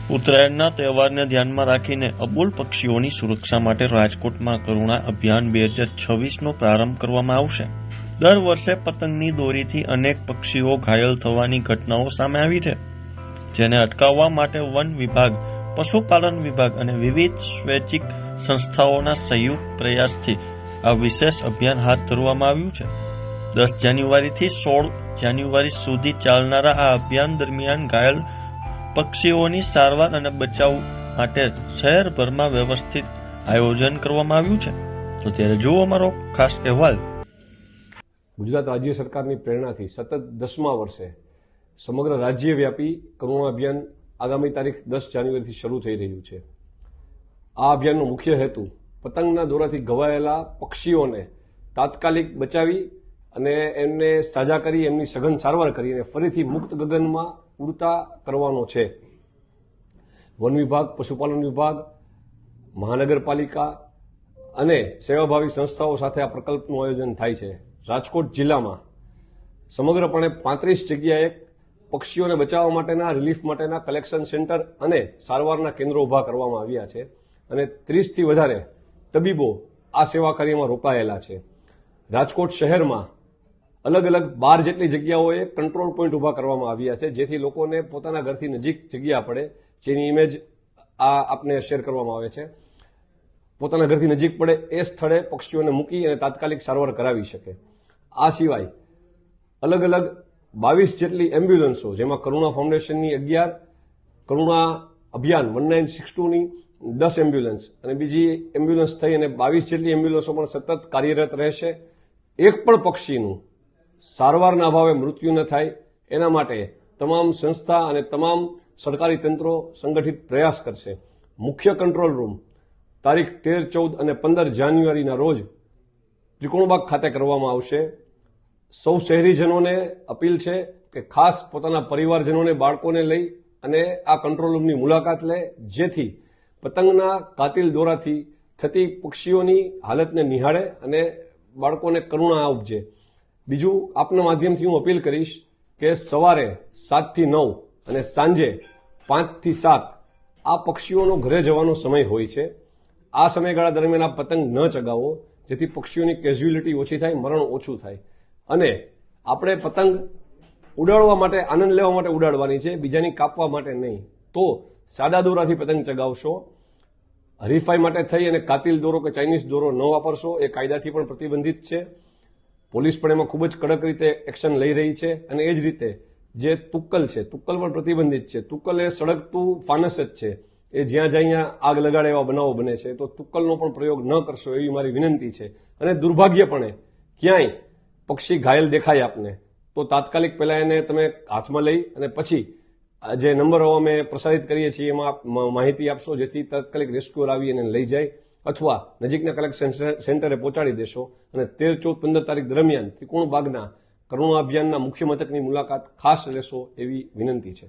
ઉત્તરાયણના તહેવારને ધ્યાનમાં રાખીને અબોલ પક્ષીઓની સુરક્ષા માટે રાજકોટમાં કરુણા અભિયાન 2026નો પ્રારંભ કરવામાં આવશે। દર વર્ષે પતંગની દોરીથી અનેક પક્ષીઓ ઘાયલ થવાની ઘટનાઓ સામે આવી છે, જેને અટકાવવા માટે વન વિભાગ, પશુપાલન વિભાગ અને વિવિધ સ્વૈચ્છિક સંસ્થાઓના સંયુક્ત પ્રયાસથી આ વિશેષ અભિયાન હાથ ધરવામાં આવ્યું છે। 10 જાન્યુઆરીથી 16 જાન્યુઆરી સુધી ચાલનારા આ અભિયાન દરમિયાન ઘાયલ પક્ષીઓની સારવાર અને બચાવ માટે શહેરભરમાં વ્યવસ્થિત આયોજન કરવામાં આવ્યું છે। તો ત્યારે જુઓ અમારો ખાસ અહેવાલ। ગુજરાત રાજ્ય સરકારની પ્રેરણાથી સતત 10મા વર્ષે સમગ્ર રાજ્યવ્યાપી કરુણા અભિયાન આગામી તારીખ 10 જાન્યુઆરીથી શરૂ થઈ રહ્યું છે। આ અભિયાનનો મુખ્ય હેતુ પતંગના દોરાથી ઘવાયેલા પક્ષીઓને તાત્કાલિક બચાવી અને એમને સાજા કરી એમની સઘન સારવાર કરી અને ફરીથી મુક્ત ગગનમાં ઉડતા કરવાનો છે। વન વિભાગ, પશુપાલન વિભાગ, મહાનગરપાલિકા અને સેવાભાવી સંસ્થાઓ સાથે આ પ્રકલ્પનું આયોજન થાય છે। રાજકોટ જિલ્લામાં સમગ્રપણે 35 જગ્યાએ પક્ષીઓને બચાવવા માટેના, રિલીફ માટેના કલેક્શન સેન્ટર અને સારવારના કેન્દ્રો ઊભા કરવામાં આવ્યા છે અને 30થી વધારે તબીબો આ સેવા કાર્યમાં રોકાયેલા છે। રાજકોટ શહેરમાં અલગ અલગ 12 જેટલી જગ્યાઓએ કંટ્રોલ પોઈન્ટ ઊભા કરવામાં આવ્યા છે, જેથી લોકોને પોતાના ઘરથી નજીક જગ્યા પડે, જેની ઇમેજ આ આપને શેર કરવામાં આવે છે। પોતાના ઘરથી નજીક પડે એ સ્થળે પક્ષીઓને મૂકી અને તાત્કાલિક સારવાર કરાવી શકે। આ સિવાય અલગ અલગ 22 જેટલી એમ્બ્યુલન્સો, જેમાં કરુણા ફાઉન્ડેશનની 11, કરુણા અભિયાન 1962ની 10 એમ્બ્યુલન્સ અને બીજી એમ્બ્યુલન્સ થઈ અને 22 જેટલી એમ્બ્યુલન્સો પણ સતત કાર્યરત રહેશે। એક પણ પક્ષીનું સારવારના અભાવે મૃત્યુ ન થાય એના માટે તમામ સંસ્થા અને તમામ સરકારી તંત્રો સંગઠિત પ્રયાસ કરશે। મુખ્ય કંટ્રોલ રૂમ તારીખ 13, 14 અને 15 જાન્યુઆરીના રોજ ત્રિકોણબાગ ખાતે કરવામાં આવશે। સૌ શહેરીજનોને અપીલ છે કે ખાસ પોતાના પરિવારજનોને, બાળકોને લઈ અને આ કંટ્રોલ રૂમની મુલાકાત લે, જેથી પતંગના કાતિલ દોરાથી થતી પક્ષીઓની હાલતને નિહાળે અને બાળકોને કરુણા ઉપજે। બીજું, આપના માધ્યમથી હું અપીલ કરીશ કે સવારે 7 થી 9 અને સાંજે 5 થી 7 આ પક્ષીઓનો ઘરે જવાનો સમય હોય છે। આ સમયગાળા દરમિયાન આ પતંગ ન ચગાવો, જેથી પક્ષીઓની કેઝ્યુઅલિટી ઓછી થાય, મરણ ઓછું થાય। અને આપણે પતંગ ઉડાડવા માટે, આનંદ લેવા માટે ઉડાડવાની છે, બીજાની કાપવા માટે નહીં। તો સાદા દોરાથી પતંગ ચગાવશો, હરીફાઈ માટે થઈ અને કાતિલ દોરો કે ચાઇનીઝ દોરો ન વાપરશો, એ કાયદાથી પણ પ્રતિબંધિત છે। પોલીસ પણ એમાં ખૂબ જ કડક રીતે એક્શન લઈ રહી છે। અને એ જ રીતે જે તુક્કલ છે, તુક્કલ પણ પ્રતિબંધિત છે। તુક્કલ એ સળગતું ફાનસ જ છે, એ જ્યાં જ્યાં આગ લગાડે એવા બનાવો બને છે, તો તુક્કલનો પણ પ્રયોગ ન કરશો એવી મારી વિનંતી છે। અને દુર્ભાગ્યપણે ક્યાંય પક્ષી ઘાયલ દેખાય આપને, તો તાત્કાલિક પહેલા એને તમે હાથમાં લઈ અને પછી જે નંબરો અમે પ્રસારિત કરીએ છીએ એમાં માહિતી આપશો, જેથી તાત્કાલિક રેસ્ક્યુઅર આવી અને લઈ જાય, અથવા નજીકના કલેક્શન સેન્ટરે પહોંચાડી દેશો। અને 13, 14, 15 તારીખ દરમિયાન ત્રિકોણબાગના કરુણા અભિયાનના મુખ્ય મથકની મુલાકાત ખાસ લેશો એવી વિનંતી છે।